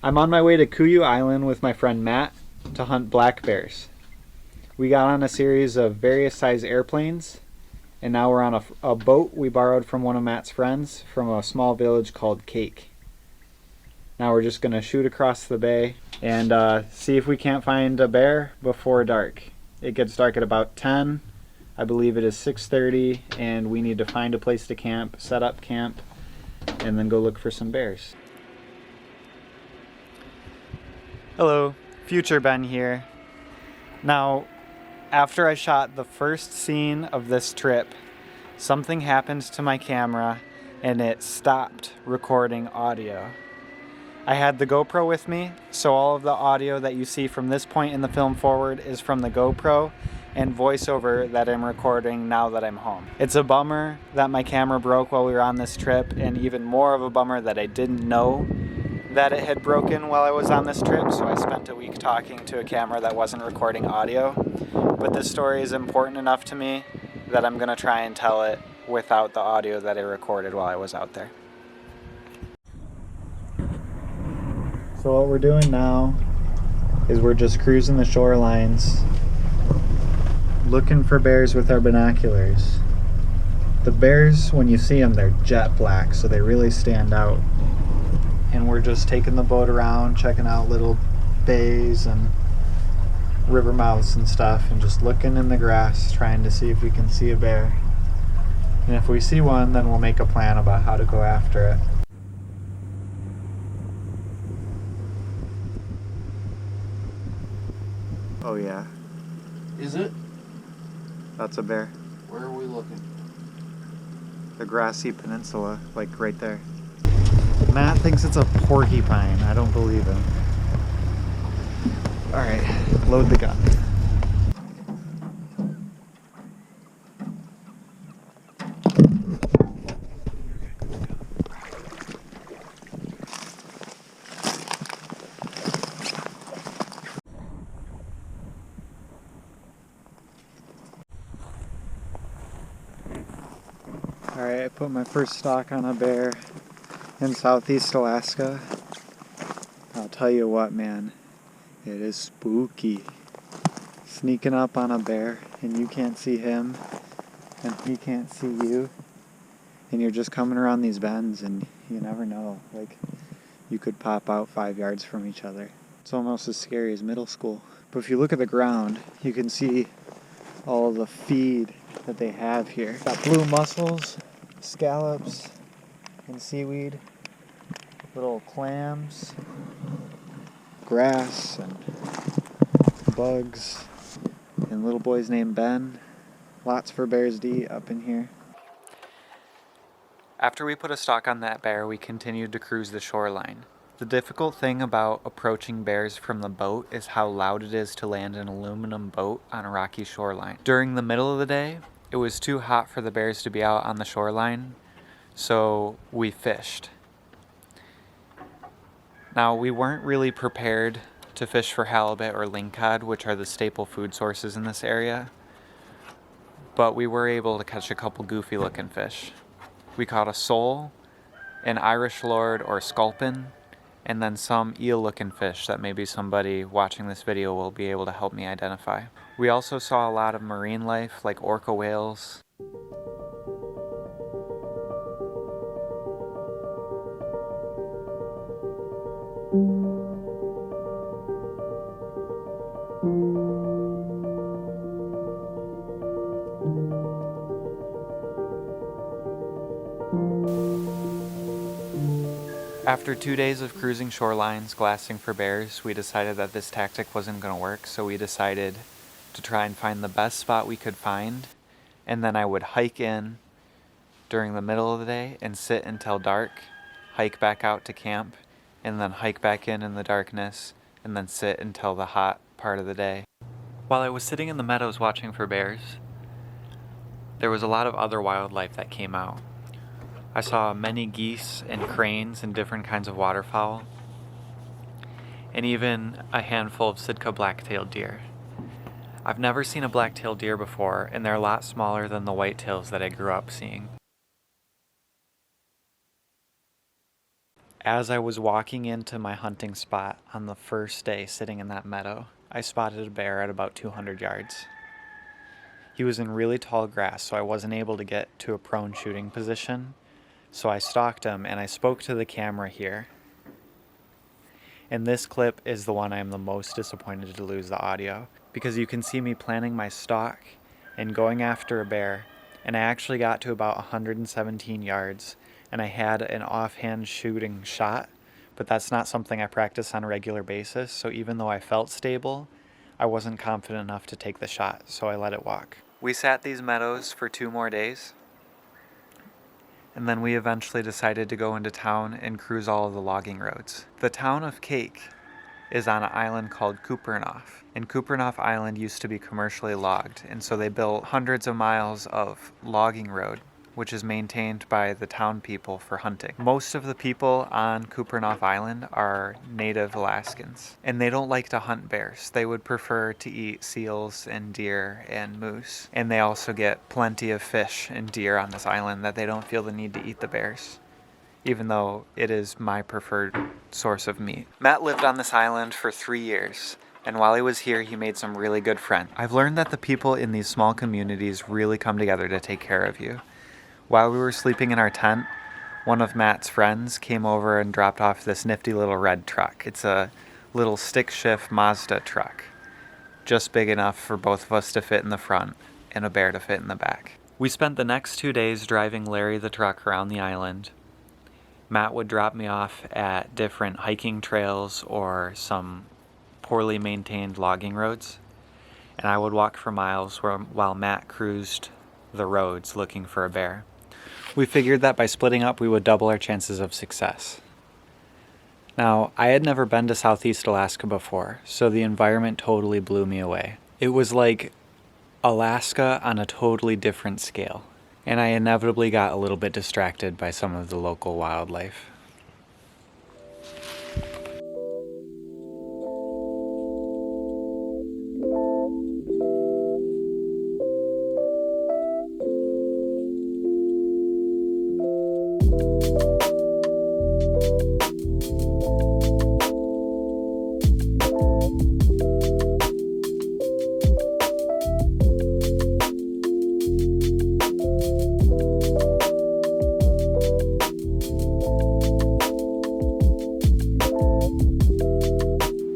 I'm on my way to Kuyu Island with my friend Matt to hunt black bears. We got on a series of various size airplanes, and now we're on a boat we borrowed from one of Matt's friends from a small village called Cake. Now we're just going to shoot across the bay and see if we can't find a bear before dark. It gets dark at about 10. I believe it is 6:30, and we need to find a place to camp, set up camp, and then go look for some bears. Hello, future Ben here. Now, after I shot the first scene of this trip, something happened to my camera and it stopped recording audio. I had the GoPro with me, so all of the audio that you see from this point in the film forward is from the GoPro and voiceover that I'm recording now that I'm home. It's a bummer that my camera broke while we were on this trip, and even more of a bummer that I didn't know that it had broken while I was on this trip, so I spent a week talking to a camera that wasn't recording audio. But this story is important enough to me that I'm gonna try and tell it without the audio that I recorded while I was out there. So what we're doing now is we're just cruising the shorelines, looking for bears with our binoculars. The bears, when you see them, they're jet black, so they really stand out. And we're just taking the boat around, checking out little bays and river mouths and stuff, and just looking in the grass, trying to see if we can see a bear. And if we see one, then we'll make a plan about how to go after it. Oh yeah. Is it? That's a bear. Where are we looking? The grassy peninsula, like right there. Matt thinks it's a porcupine. I don't believe him. Alright, load the gun. Alright, I put my first stalk on a bear in southeast Alaska. I'll tell you what, man, it is spooky. Sneaking up on a bear and you can't see him and he can't see you, and you're just coming around these bends and you never know, like, you could pop out 5 yards from each other. It's almost as scary as middle school. But if you look at the ground, you can see all of the feed that they have here. Got blue mussels, scallops, and seaweed, little clams, grass, and bugs, and little boys named Ben. Lots for bears to eat up in here. After we put a stalk on that bear, we continued to cruise the shoreline. The difficult thing about approaching bears from the boat is how loud it is to land an aluminum boat on a rocky shoreline. During the middle of the day, it was too hot for the bears to be out on the shoreline, so we fished. Now, we weren't really prepared to fish for halibut or lingcod, which are the staple food sources in this area, but we were able to catch a couple goofy looking fish. We caught a sole, an Irish lord or sculpin, and then some eel looking fish that maybe somebody watching this video will be able to help me identify. We also saw a lot of marine life like orca whales. After 2 days of cruising shorelines, glassing for bears, we decided that this tactic wasn't going to work, so we decided to try and find the best spot we could find, and then I would hike in during the middle of the day and sit until dark, hike back out to camp, and then hike back in the darkness, and then sit until the hot part of the day. While I was sitting in the meadows watching for bears, there was a lot of other wildlife that came out. I saw many geese and cranes and different kinds of waterfowl, and even a handful of Sitka black-tailed deer. I've never seen a black-tailed deer before, and they're a lot smaller than the whitetails that I grew up seeing. As I was walking into my hunting spot on the first day sitting in that meadow, I spotted a bear at about 200 yards. He was in really tall grass, so I wasn't able to get to a prone shooting position, so I stalked him and I spoke to the camera here. And this clip is the one I am the most disappointed to lose the audio, because you can see me planning my stalk and going after a bear, and I actually got to about 117 yards, and I had an offhand shooting shot, but that's not something I practice on a regular basis, so even though I felt stable, I wasn't confident enough to take the shot, so I let it walk. We sat these meadows for 2 more days, and then we eventually decided to go into town and cruise all of the logging roads. The town of Cake is on an island called Kupreanof. And Kupreanof Island used to be commercially logged, and so they built hundreds of miles of logging road, which is maintained by the town people for hunting. Most of the people on Kupreanof Island are native Alaskans, and they don't like to hunt bears. They would prefer to eat seals and deer and moose. And they also get plenty of fish and deer on this island that they don't feel the need to eat the bears, even though it is my preferred source of meat. Matt lived on this island for 3 years, and while he was here, he made some really good friends. I've learned that the people in these small communities really come together to take care of you. While we were sleeping in our tent, one of Matt's friends came over and dropped off this nifty little red truck. It's a little stick shift Mazda truck, just big enough for both of us to fit in the front and a bear to fit in the back. We spent the next 2 days driving Larry the truck around the island. Matt would drop me off at different hiking trails or some poorly maintained logging roads, and I would walk for miles while Matt cruised the roads looking for a bear. We figured that by splitting up we would double our chances of success. Now, I had never been to Southeast Alaska before, so the environment totally blew me away. It was like Alaska on a totally different scale, and I inevitably got a little bit distracted by some of the local wildlife.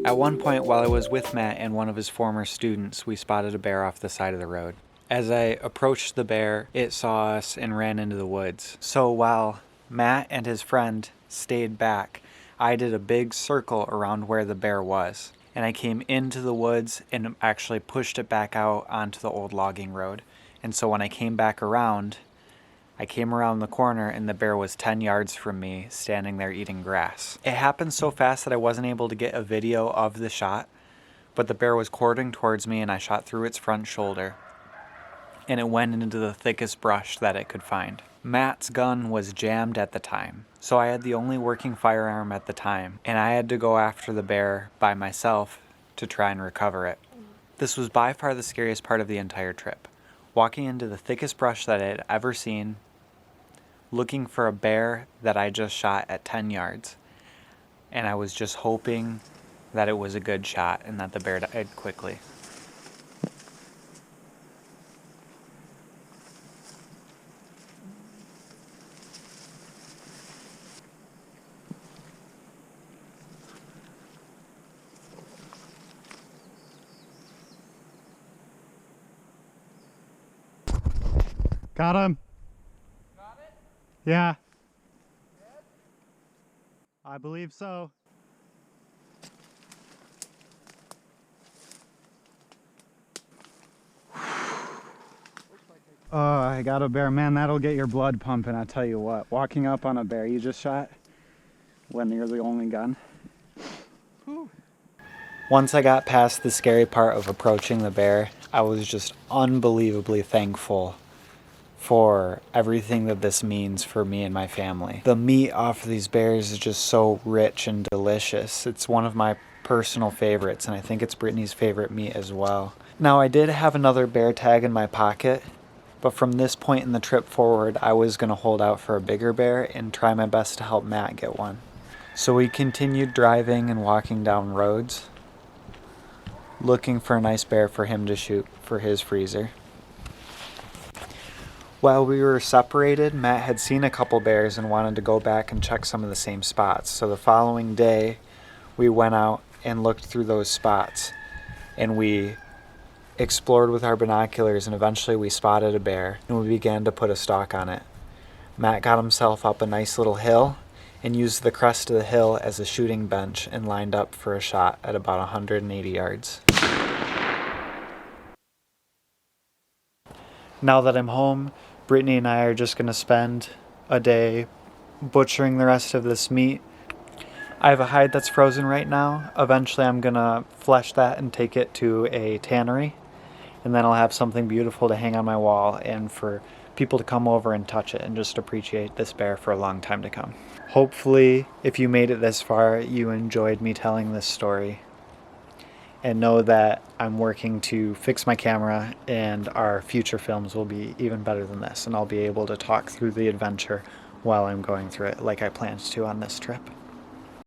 At one point, while I was with Matt and one of his former students, we spotted a bear off the side of the road. As I approached the bear, it saw us and ran into the woods. So while Matt and his friend stayed back, I did a big circle around where the bear was. And I came into the woods and actually pushed it back out onto the old logging road. And so when I came back around, I came around the corner and the bear was 10 yards from me, standing there eating grass. It happened so fast that I wasn't able to get a video of the shot, but the bear was quartering towards me and I shot through its front shoulder, and it went into the thickest brush that it could find. Matt's gun was jammed at the time, so I had the only working firearm at the time, and I had to go after the bear by myself to try and recover it. This was by far the scariest part of the entire trip. Walking into the thickest brush that I had ever seen, looking for a bear that I just shot at 10 yards. And I was just hoping that it was a good shot and that the bear died quickly. Got him. Got it? Yeah, Dead? I believe so. Oh, I got a bear. Man, that'll get your blood pumping, I tell you what. Walking up on a bear you just shot when you're the only gun. Whew. Once I got past the scary part of approaching the bear, I was just unbelievably thankful for everything that this means for me and my family. The meat off of these bears is just so rich and delicious. It's one of my personal favorites, and I think it's Brittany's favorite meat as well. Now, I did have another bear tag in my pocket, but from this point in the trip forward, I was going to hold out for a bigger bear and try my best to help Matt get one. So we continued driving and walking down roads, looking for a nice bear for him to shoot for his freezer. While we were separated, Matt had seen a couple bears and wanted to go back and check some of the same spots. So the following day, we went out and looked through those spots, and we explored with our binoculars, and eventually we spotted a bear, and we began to put a stalk on it. Matt got himself up a nice little hill and used the crest of the hill as a shooting bench and lined up for a shot at about 180 yards. Now that I'm home, Brittany and I are just going to spend a day butchering the rest of this meat. I have a hide that's frozen right now. Eventually I'm going to flesh that and take it to a tannery, and then I'll have something beautiful to hang on my wall and for people to come over and touch it and just appreciate this bear for a long time to come. Hopefully, if you made it this far, you enjoyed me telling this story. And know that I'm working to fix my camera, and our future films will be even better than this, and I'll be able to talk through the adventure while I'm going through it like I planned to on this trip.